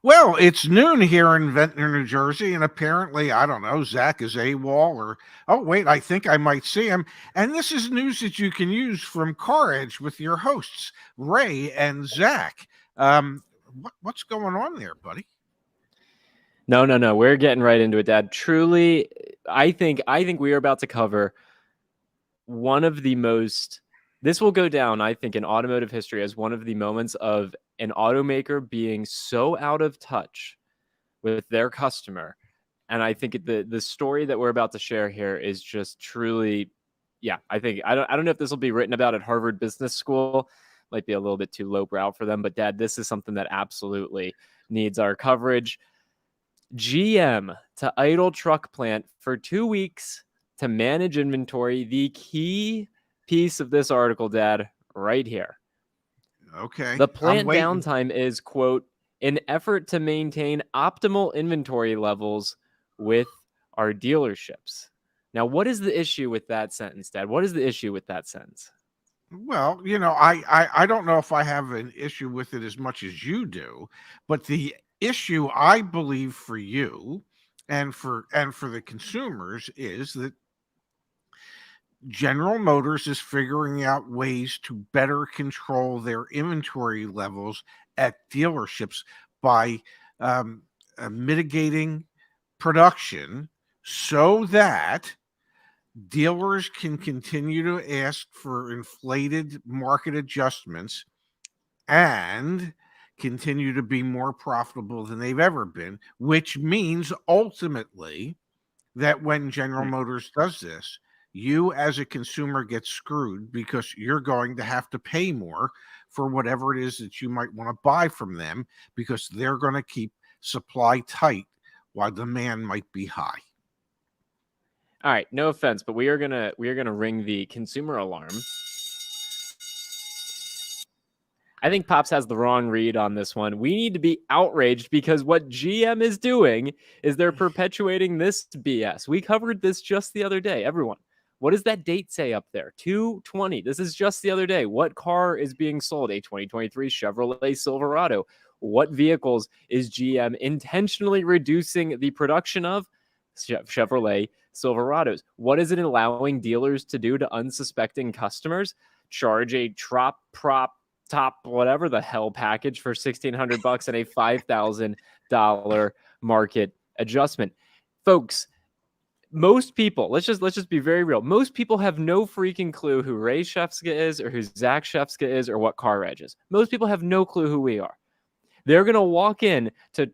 Well, it's noon here in Ventnor, New Jersey, and apparently, I don't know, Zach is AWOL or, oh, wait, I think I might see him. And this is news that you can use from CarEdge with your hosts, Ray and Zach. What's going on there, buddy? No. We're getting right into it, Dad. Truly, I think we are about to cover one of the most. This will go down, I think, in automotive history as one of the moments of an automaker being so out of touch with their customer. And I think the story that we're about to share here is just truly, yeah. I don't know if this will be written about at Harvard Business School. Might be a little bit too lowbrow for them, but Dad, this is something that absolutely needs our coverage. GM to idle truck plant for 2 weeks to manage inventory. The key piece of this article, Dad, right here. Okay. The plant downtime is, quote, an effort to maintain optimal inventory levels with our dealerships. Now, what is the issue with that sentence, Dad? What is the issue with that sentence? Well, I don't know if I have an issue with it as much as you do, but the issue I believe for you and for the consumers is that General Motors is figuring out ways to better control their inventory levels at dealerships by mitigating production so that dealers can continue to ask for inflated market adjustments and continue to be more profitable than they've ever been, which means ultimately that when General Motors does this, you as a consumer get screwed because you're going to have to pay more for whatever it is that you might want to buy from them because they're going to keep supply tight while demand might be high. All right, no offense, but we are gonna ring the consumer alarm. I think Pops has the wrong read on this one. We need to be outraged because what GM is doing is they're perpetuating this BS. We covered this just the other day. Everyone, what does that date say up there? 2/20. This is just the other day. What car is being sold? A 2023 Chevrolet Silverado. What vehicles is GM intentionally reducing the production of? Chevrolet Silverados. What is it allowing dealers to do to unsuspecting customers? Charge a top whatever the hell package for $1,600 and a $5,000 market adjustment. Folks, most people, let's just be very real. Most people have no freaking clue who Ray Shefska is or who Zach Shefska is or what CarEdge is. Most people have no clue who we are. They're going to walk in to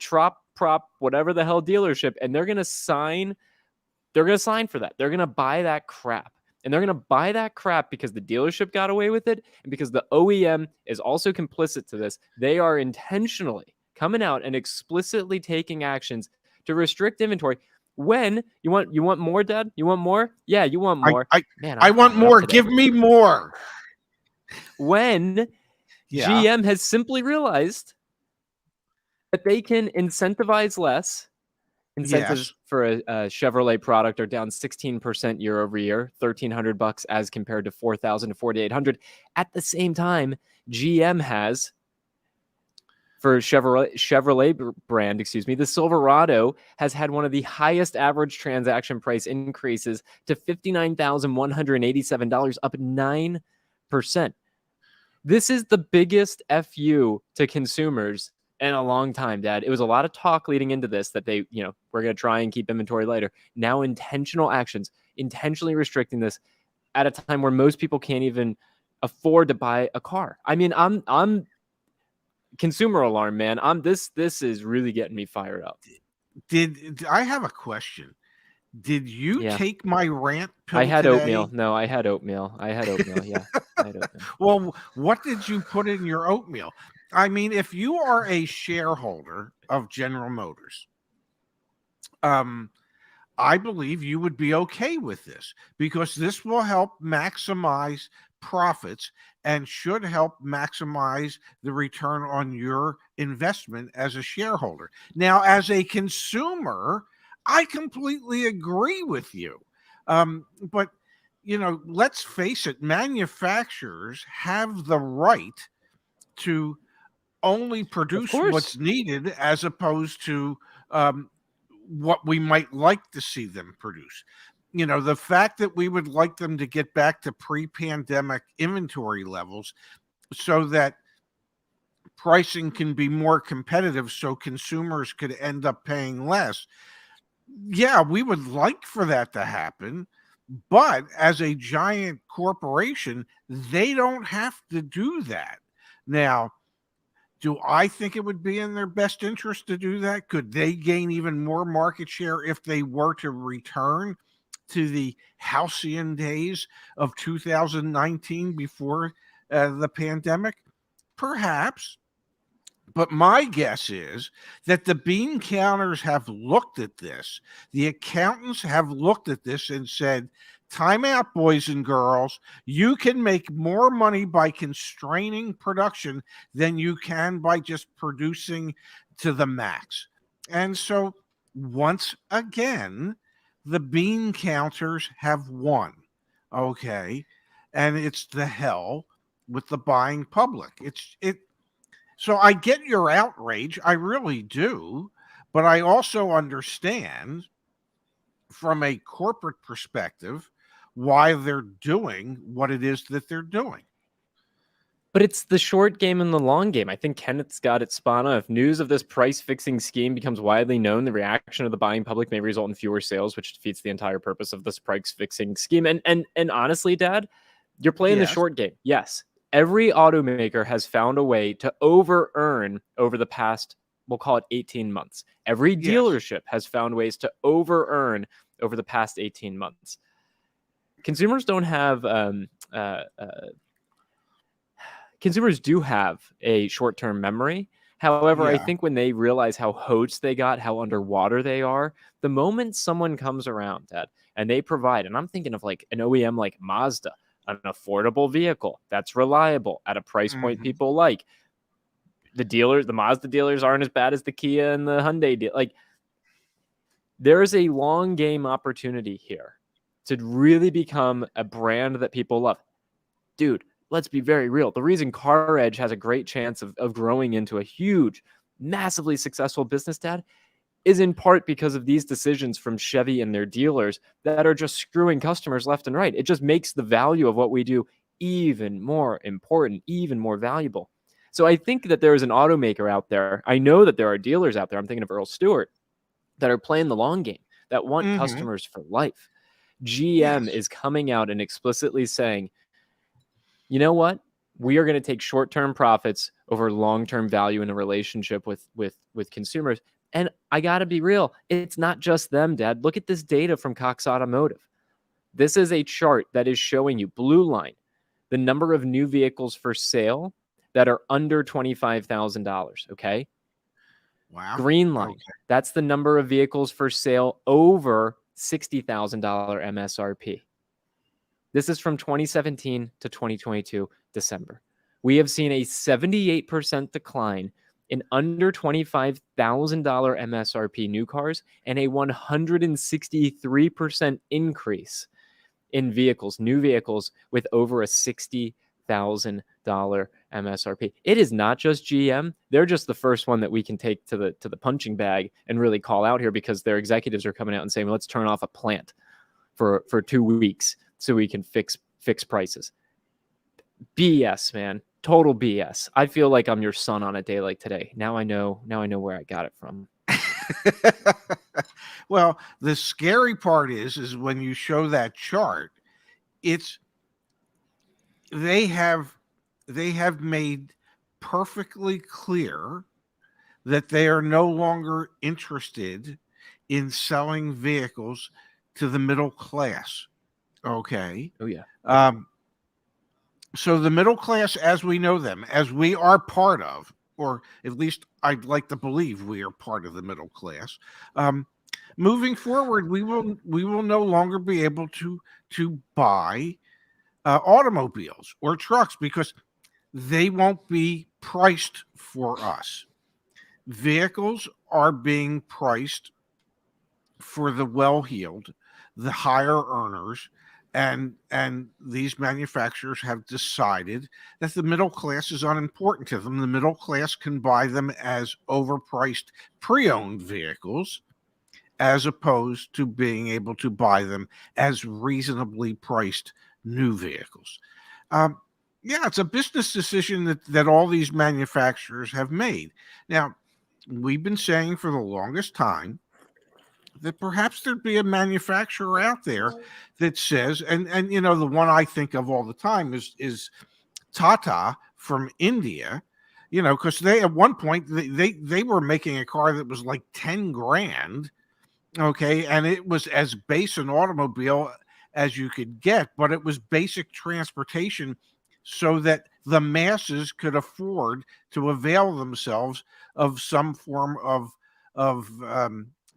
prop whatever the hell dealership and they're going to sign for that. They're going to buy that crap. And they're going to buy that crap because the dealership got away with it and because the OEM is also complicit to this. They are intentionally coming out and explicitly taking actions to restrict inventory. When you want more, Dad? You want more? Yeah, you want more. I want more. Give me more. When GM has simply realized that they can incentivize less. Incentives for a Chevrolet product are down 16% year over year, $1,300 as compared to $4,000 to $4,800. At the same time, GM has, for Chevrolet brand, the Silverado has had one of the highest average transaction price increases to $59,187, up 9%. This is the biggest FU to consumers in a long time, Dad. It was a lot of talk leading into this that they, we're going to try and keep inventory lighter. Now intentional actions, intentionally restricting this at a time where most people can't even afford to buy a car. I mean, I'm consumer alarm, man. This is really getting me fired up. Did I have a question? Did you take my rant pill I had today? oatmeal. No, I had oatmeal. Yeah, I had oatmeal. Well, what did you put in your oatmeal? I mean, if you are a shareholder of General Motors, I believe you would be okay with this because this will help maximize profits and should help maximize the return on your investment as a shareholder. Now, as a consumer, I completely agree with you. But, let's face it, manufacturers have the right to only Of produce course. what's needed as opposed to what we might like to see them produce. The fact that we would like them to get back to pre-pandemic inventory levels so that pricing can be more competitive so consumers could end up paying less. Yeah, we would like for that to happen, but as a giant corporation, they don't have to do that. Now, do I think it would be in their best interest to do that? Could they gain even more market share if they were to return to the halcyon days of 2019 before the pandemic? Perhaps. But my guess is that the bean counters have looked at this. The accountants have looked at this and said, time out, boys and girls. You can make more money by constraining production than you can by just producing to the max. And so, once again, the bean counters have won. Okay. And it's the hell with the buying public. So I get your outrage, I really do, but I also understand from a corporate perspective why they're doing what it is that they're doing. But it's the short game and the long game. I think Kenneth's got it spot on. If news of this price fixing scheme becomes widely known, the reaction of the buying public may result in fewer sales, which defeats the entire purpose of this price fixing scheme. And honestly, Dad, you're playing the short game. Yes. Every automaker has found a way to over-earn over the past, we'll call it 18 months. Every dealership has found ways to over-earn over the past 18 months. Consumers don't have, consumers do have a short-term memory. However, I think when they realize how hosed they got, how underwater they are, the moment someone comes around, Dad, and they provide, and I'm thinking of like an OEM like Mazda, an affordable vehicle that's reliable at a price point people like. The Mazda dealers aren't as bad as the Kia and the Hyundai deal. Like, there is a long game opportunity here to really become a brand that people love. Dude, let's be very real. The reason CarEdge has a great chance of growing into a huge, massively successful business, Dad, is in part because of these decisions from Chevy and their dealers that are just screwing customers left and right. It just makes the value of what we do even more important, even more valuable. So I think that there is an automaker out there. I know that there are dealers out there. I'm thinking of Earl Stewart that are playing the long game, that want customers for life. GM is coming out and explicitly saying, you know what? We are going to take short-term profits over long-term value in a relationship with consumers. And I got to be real. It's not just them, Dad. Look at this data from Cox Automotive. This is a chart that is showing you, blue line, the number of new vehicles for sale that are under $25,000, okay? Wow. Green line, that's the number of vehicles for sale over $60,000 MSRP. This is from 2017 to 2022, December. We have seen a 78% decline in under $25,000 MSRP new cars and a 163% increase in vehicles, new vehicles with over a $60,000 MSRP. It is not just GM. They're just the first one that we can take to the punching bag and really call out here because their executives are coming out and saying, well, let's turn off a plant for 2 weeks so we can fix prices. BS, man. Total BS. I feel like I'm your son on a day like today. Now I know where I got it from. Well, the scary part is when you show that chart, they have made perfectly clear that they are no longer interested in selling vehicles to the middle class. Okay. Oh yeah. So the middle class, as we know them, as we are part of, or at least I'd like to believe we are part of the middle class. Moving forward, we will no longer be able to buy automobiles or trucks because they won't be priced for us. Vehicles are being priced for the well-heeled, the higher earners, and these manufacturers have decided that the middle class is unimportant to them. The middle class can buy them as overpriced pre-owned vehicles, as opposed to being able to buy them as reasonably priced new vehicles. Um, yeah, it's a business decision that all these manufacturers have made. Now, we've been saying for the longest time that perhaps there'd be a manufacturer out there that says, and you know, the one I think of all the time is Tata from India, you know, because they at one point they were making a car that was like 10 grand, okay, and it was as base an automobile as you could get, but it was basic transportation so that the masses could afford to avail themselves of some form of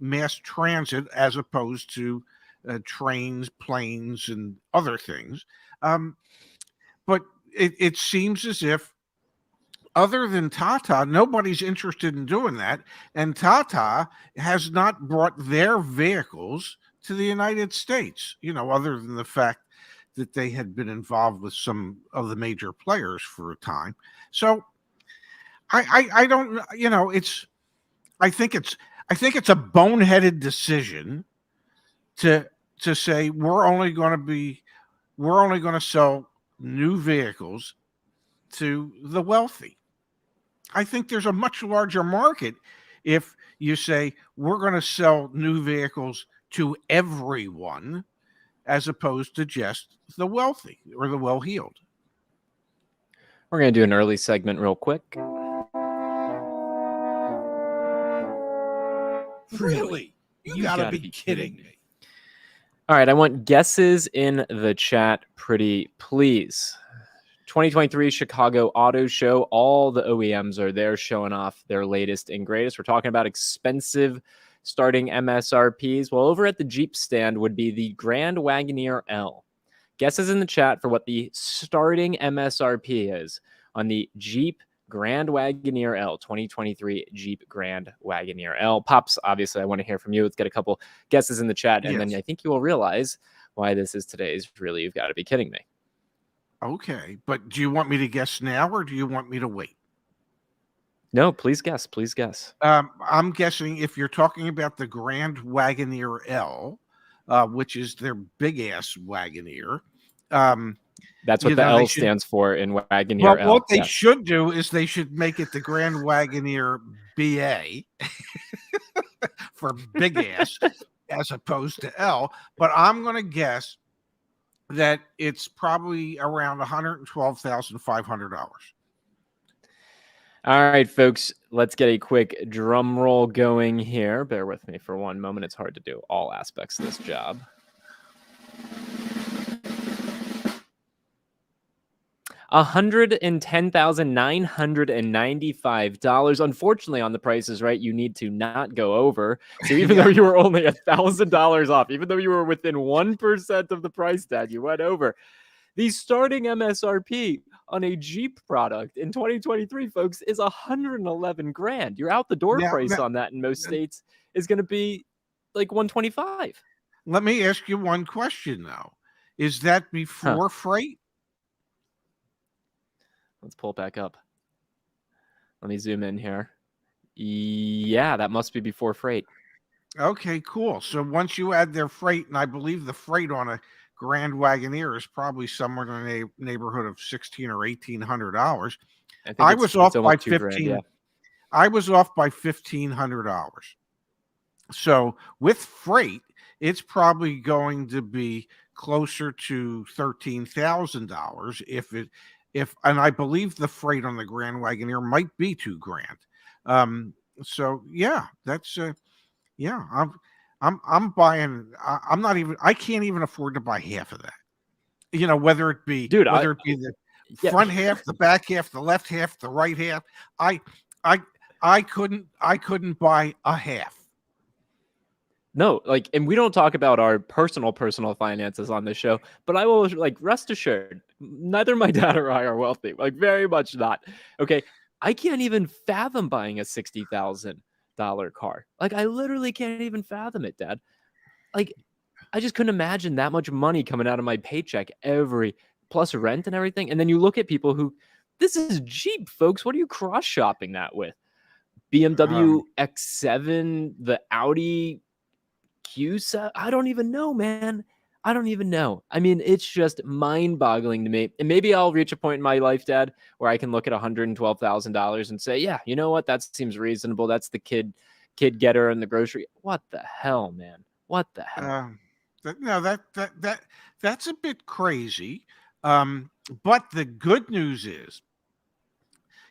mass transit as opposed to trains, planes, and other things. Um, but it seems as if, other than Tata, nobody's interested in doing that. And Tata has not brought their vehicles to the United States, you know, other than the fact that they had been involved with some of the major players for a time. So I don't, you know, I think it's I think it's a boneheaded decision to say we're only going to sell new vehicles to the wealthy. I think there's a much larger market if you say we're going to sell new vehicles to everyone as opposed to just the wealthy or the well-heeled. We're going to do an early segment real quick. Really? You gotta be kidding me. All right, I want guesses in the chat, pretty please. 2023 Chicago Auto Show. All the OEMs are there showing off their latest and greatest. We're talking about expensive starting MSRPs. Well, over at the Jeep stand would be the Grand Wagoneer L. Guesses in the chat for what the starting MSRP is on the Jeep Grand Wagoneer L, 2023 Jeep Grand Wagoneer L. Pops, obviously, I want to hear from you. Let's get a couple guesses in the chat, and then I think you will realize why this is today's Really You've Got to Be Kidding Me. Okay, but do you want me to guess now or do you want me to wait? No, please guess. Please guess. I'm guessing if you're talking about the Grand Wagoneer L, which is their big ass Wagoneer. That's what the L stands for in Wagoneer well, L. What they should do is they should make it the Grand Wagoneer BA for big ass as opposed to L. But I'm going to guess that it's probably around $112,500. All right, folks, let's get a quick drum roll going here. Bear with me for one moment. It's hard to do all aspects of this job. $110,995. Unfortunately, on the Price is Right, you need to not go over. So even though you were only $1,000 off, even though you were within 1% of the price tag, you went over. The starting MSRP on a Jeep product in 2023, folks, is $111,000. Your out the door price on that in most states is going to be like $125,000. Let me ask you one question though. Is that before freight? Let's pull it back up. Let me zoom in here. Yeah, that must be before freight. Okay, cool. So once you add their freight, and I believe the freight on a Grand Wagoneer is probably somewhere in the neighborhood of $1,600 or $1,800. I was off by $1,500. I was off by $1,500. So with freight, it's probably going to be closer to $13,000 and I believe the freight on the Grand Wagoneer might be $2,000. So yeah, that's yeah. I'm buying. I'm not even. I can't even afford to buy half of that. You know, whether it be the front half, the back half, the left half, the right half. I couldn't buy a half. No, like, and we don't talk about our personal finances on this show, but I will rest assured, neither my dad or I are wealthy, like very much not. Okay, I can't even fathom buying a $60,000 car. Like, I literally can't even fathom it, Dad. Like, I just couldn't imagine that much money coming out of my paycheck every plus rent and everything. And then you look at people who, this is Jeep, folks. What are you cross shopping that with? BMW Um, X7, the Audi Q7. I don't even know, man. I don't even know. I mean, it's just mind boggling to me. And maybe I'll reach a point in my life, Dad, where I can look at $112,000 and say, yeah, you know what? That seems reasonable. That's the kid getter in the grocery. What the hell, man? What the hell? um, no, that's a bit crazy. Um, but the good news is,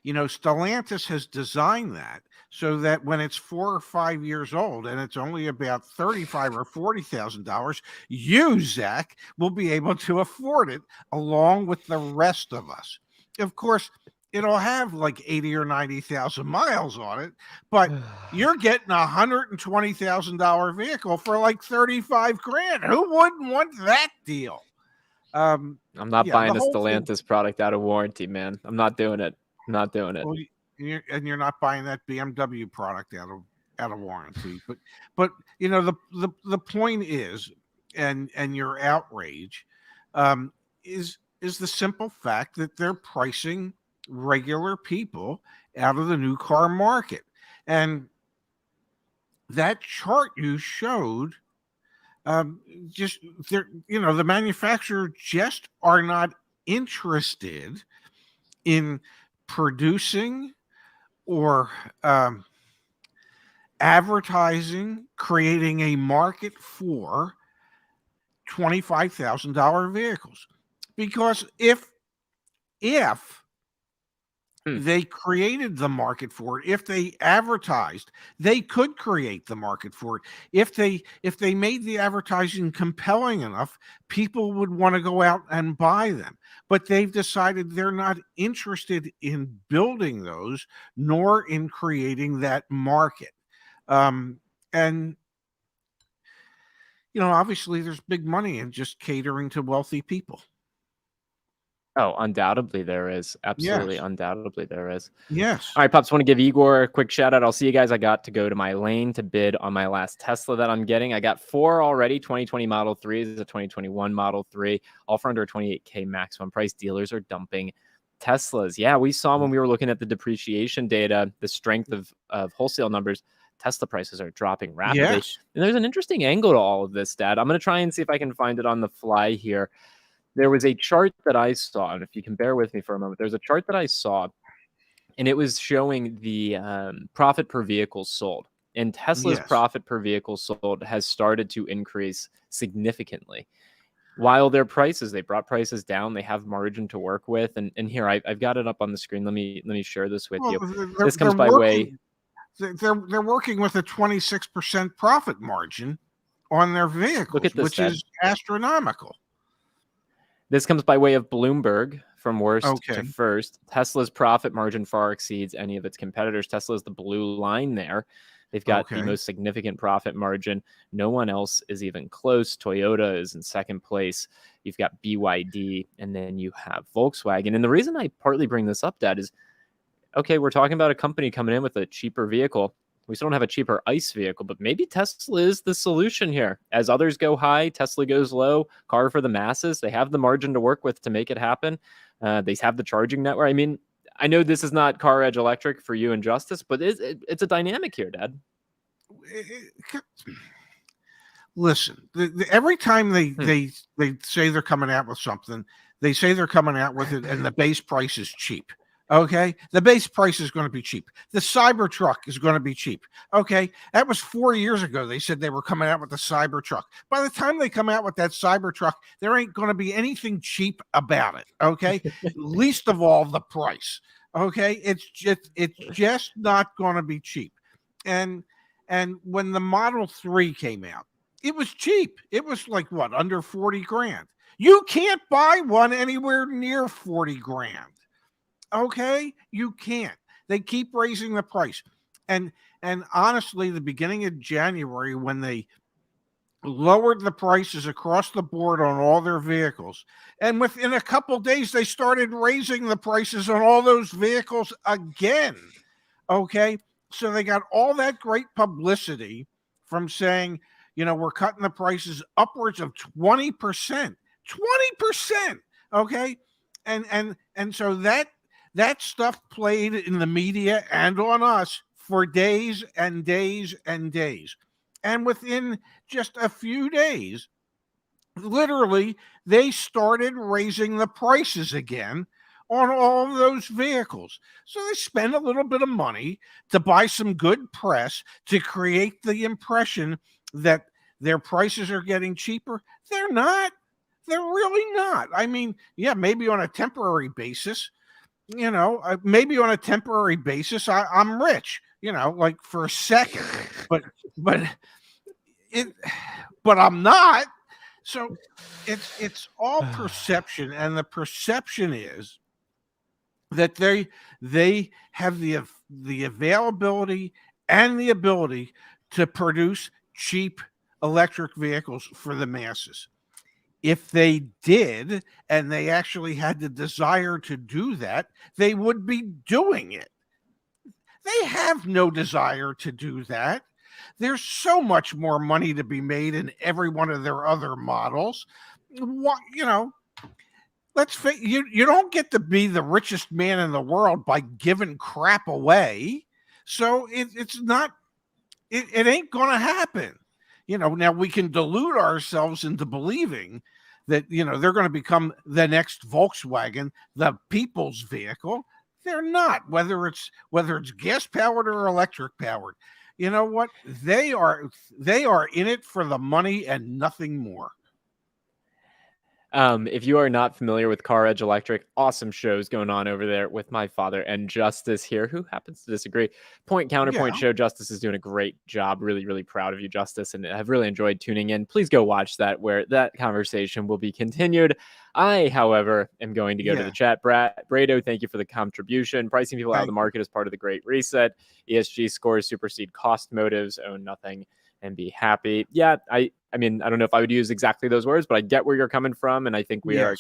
Stellantis has designed that so that when it's 4 or 5 years old and it's only about $35 or $40,000, you, Zach, will be able to afford it along with the rest of us. Of course, it'll have like 80 or 90,000 miles on it, but you're getting $120,000 vehicle for like 35 grand. Who wouldn't want that deal? I'm not Yeah, the buying a whole thing. Stellantis product out of warranty, man. I'm not doing it. I'm not doing it. Well, you're not buying that BMW product out of warranty. But the point is, and your outrage, um, is the simple fact that they're pricing regular people out of the new car market, and that chart you showed, just the manufacturer just are not interested in producing or advertising, creating a market for $25,000 vehicles. Because if they created the market for it, if they advertised, they could create the market for it. If they made the advertising compelling enough, people would want to go out and buy them. But they've decided they're not interested in building those, nor in creating that market. And obviously there's big money in just catering to wealthy people. Oh, undoubtedly there is. Absolutely, Yes. undoubtedly there is. Yes. All right, Pops, want to give Igor a quick shout out. I'll see you guys. I got to go to my lane to bid on my last Tesla that I'm getting. I got 4 already, 2020 Model 3s, a 2021 Model 3, all for under 28K maximum price. Dealers are dumping Teslas. Yeah, we saw when we were looking at the depreciation data, the strength of wholesale numbers, Tesla prices are dropping rapidly. Yes. And there's an interesting angle to all of this, Dad. I'm going to try and see if I can find it on the fly here. There was a chart that I saw, and if you can bear with me for a moment, there's a chart that I saw, and it was showing the profit per vehicle sold. And Tesla's Yes. profit per vehicle sold has started to increase significantly. While their prices, they brought prices down, they have margin to work with. And here, I've got it up on the screen. Let me share this with you. This comes by way. They're working with a 26% profit margin on their vehicles, Look at this, which Dad. is astronomical. This comes by way of Bloomberg, from worst Okay. to first. Tesla's profit margin far exceeds any of its competitors. Tesla is the blue line there. They've got the most significant profit margin. No one else is even close. Toyota is in second place. You've got BYD, and then you have Volkswagen. And the reason I partly bring this up, Dad, is, okay, we're talking about a company coming in with a cheaper vehicle. We still don't have a cheaper ICE vehicle, but maybe Tesla is the solution here. As others go high, Tesla goes low. Car for the masses. They have the margin to work with to make it happen. They have the charging network. I mean, I know this is not CarEdge Electric for you and Justice, but it's a dynamic here, Dad. Listen, every time they say they're coming out with something, they say they're coming out with it, and the base price is cheap. Okay, the base price is going to be cheap. The Cybertruck is going to be cheap. Okay, that was 4 years ago. They said they were coming out with the Cybertruck. By the time they come out with that Cybertruck, there ain't going to be anything cheap about it. Okay, least of all the price. Okay, it's just not going to be cheap. And when the Model 3 came out, it was cheap. It was like what, under 40 grand. You can't buy one anywhere near 40 grand. Okay, you can't. They keep raising the price. And honestly, the beginning of January, when they lowered the prices across the board on all their vehicles, and within a couple days they started raising the prices on all those vehicles again. Okay, so they got all that great publicity from saying, we're cutting the prices upwards of 20%. 20%. Okay. And so that stuff played in the media and on us for days and days and days. And within just a few days, literally, they started raising the prices again on all of those vehicles. So they spend a little bit of money to buy some good press to create the impression that their prices are getting cheaper. They're not. They're really not. I mean, yeah, maybe on a temporary basis, maybe on a temporary basis, I'm rich, like for a second, but it, but I'm not. So it's all perception, and the perception is that they have the availability and the ability to produce cheap electric vehicles for the masses. If they did, and they actually had the desire to do that, they would be doing it. They have no desire to do that. There's so much more money to be made in every one of their other models. What, you don't get to be the richest man in the world by giving crap away. So it's not, it ain't going to happen. Now we can delude ourselves into believing that, they're going to become the next Volkswagen, the people's vehicle. They're not, whether it's gas powered or electric powered. You know what? They are in it for the money and nothing more. If you are not familiar with CarEdge Electric, awesome shows going on over there with my father and Justice here, who happens to disagree. Counterpoint show. Justice is doing a great job. Really, really proud of you, Justice, and I've really enjoyed tuning in. Please go watch that, where that conversation will be continued. I, however, am going to go to the chat. Brado, thank you for the contribution. Pricing people out of the market is part of the Great Reset. ESG scores supersede cost motives. Own nothing and be happy. Yeah, I mean, I don't know if I would use exactly those words, but I get where you're coming from, and I think we are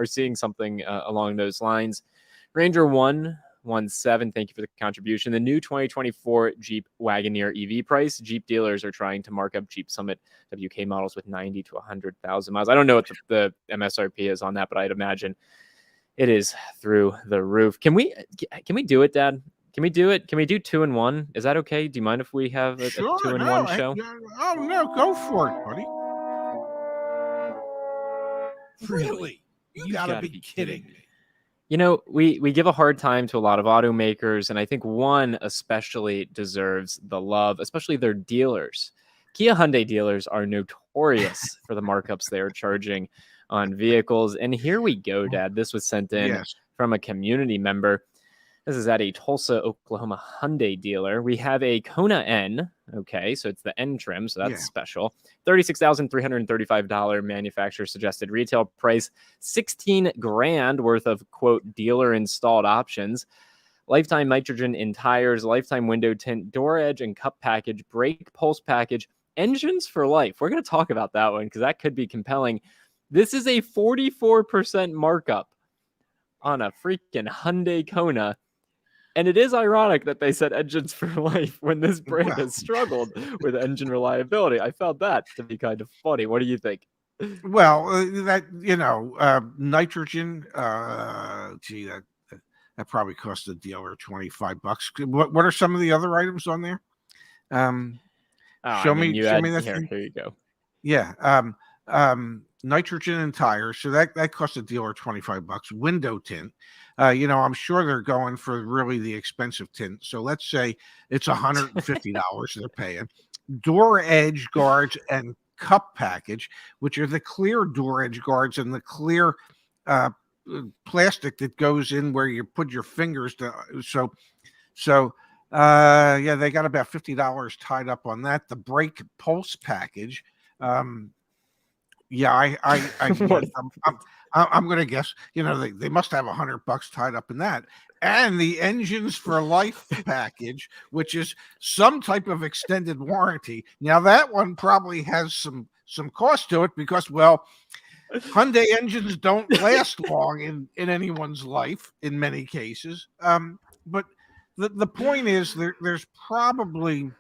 seeing something along those lines. Ranger 117, thank you for the contribution. The new 2024 Jeep Wagoneer EV price. Jeep dealers are trying to mark up Jeep Summit WK models with 90 to 100,000 miles. I don't know what the MSRP is on that, but I'd imagine it is through the roof. Can we do it, Dad? Can we do it? Can we do 2 in 1? Is that okay? Do you mind if we have a 2 in 1 show? Oh, no, go for it, buddy. Really? You gotta be kidding me. We give a hard time to a lot of automakers, and I think one especially deserves the love, especially their dealers. Kia Hyundai dealers are notorious for the markups they are charging on vehicles. And here we go, Dad. This was sent in from a community member. This is at a Tulsa, Oklahoma Hyundai dealer. We have a Kona N. Okay, so it's the N trim, so that's special. $36,335 manufacturer suggested retail price, $16,000 worth of quote dealer installed options. Lifetime nitrogen in tires, lifetime window tint, door edge and cup package, brake pulse package, engines for life. We're going to talk about that one because that could be compelling. This is a 44% markup on a freaking Hyundai Kona. And it is ironic that they said engines for life when this brand has struggled with engine reliability. I found that to be kind of funny. What do you think? Well, nitrogen, that probably cost the dealer $25. What are some of the other items on there? Show me that. Here you go. Yeah. Nitrogen and tires. So that cost the dealer $25. Window tint. I'm sure they're going for really the expensive tint. So let's say it's $150 they're paying. Door edge guards and cup package, which are the clear door edge guards and the clear plastic that goes in where you put your fingers to. So they got about $50 tied up on that. The brake pulse package. I'm going to guess, they must have $100 tied up in that. And the engines for life package, which is some type of extended warranty. Now that one probably has some cost to it because, Hyundai engines don't last long in anyone's life in many cases. But the point is there's probably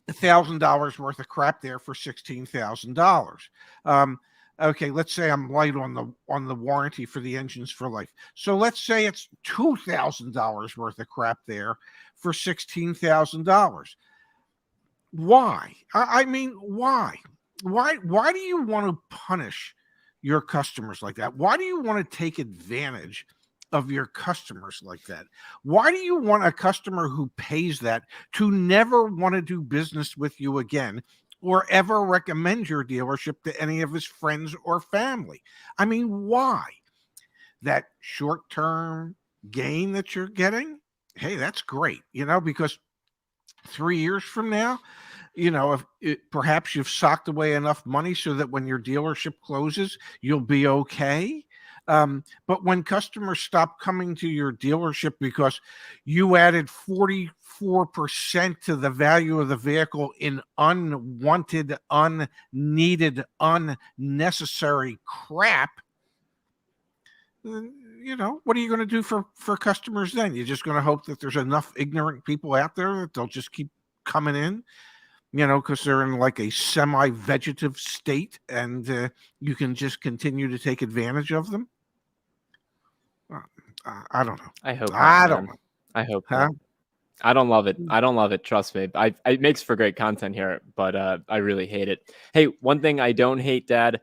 $1,000 worth of crap there for $16,000. Okay, let's say I'm light on the warranty for the engines for life. So let's say it's $2,000 worth of crap there for $16,000. Why? I mean, why? Why do you want to punish your customers like that? Why do you want to take advantage of your customers like that? Why do you want a customer who pays that to never want to do business with you again or ever recommend your dealership to any of his friends or family? I mean, why? That short-term gain that you're getting, hey, that's great, because 3 years from now, perhaps you've socked away enough money so that when your dealership closes, you'll be okay. But when customers stop coming to your dealership because you added 44% to the value of the vehicle in unwanted, unneeded, unnecessary crap, what are you going to do for customers then? You're just going to hope that there's enough ignorant people out there that they'll just keep coming in, because they're in like a semi-vegetative state, and you can just continue to take advantage of them. I don't know. I hope. I don't know. I hope. Huh? I don't love it. I don't love it. Trust me. It makes for great content here, but I really hate it. Hey, one thing I don't hate, Dad.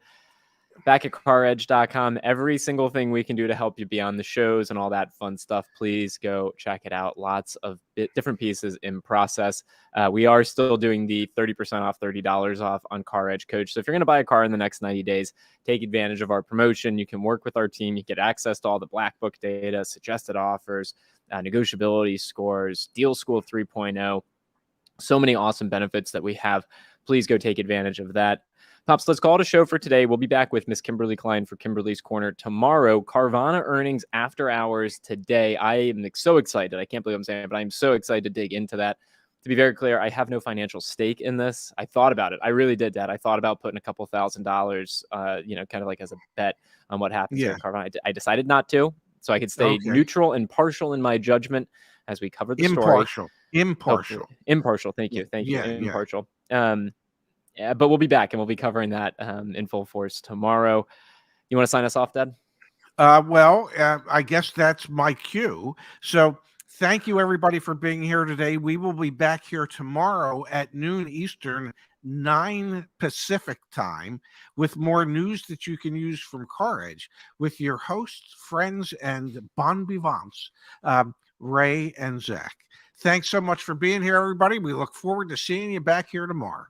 Back at CarEdge.com, every single thing we can do to help you be on the shows and all that fun stuff, please go check it out. Lots of different pieces in process. We are still doing the 30% off, $30 off on CarEdge Coach. So if you're going to buy a car in the next 90 days, take advantage of our promotion. You can work with our team. You get access to all the Black Book data, suggested offers, negotiability scores, Deal School 3.0. So many awesome benefits that we have. Please go take advantage of that. Pops, let's call it a show for today. We'll be back with Miss Kimberly Klein for Kimberly's Corner tomorrow. Carvana earnings after hours today. I am so excited. I can't believe I'm saying it, but I'm so excited to dig into that. To be very clear, I have no financial stake in this. I thought about it. I really did, Dad. I thought about putting a couple $1,000s, kind of like as a bet on what happens at Carvana. I decided not to, so I could stay neutral and partial in my judgment as we cover the story. Impartial. Impartial. Thank you. Impartial. Yeah, but we'll be back and we'll be covering that in full force tomorrow. You want to sign us off, Dad? I guess that's my cue. So thank you, everybody, for being here today. We will be back here tomorrow at noon Eastern, 9 Pacific time, with more news that you can use from CarEdge with your hosts, friends, and bon vivants, Ray and Zach. Thanks so much for being here, everybody. We look forward to seeing you back here tomorrow.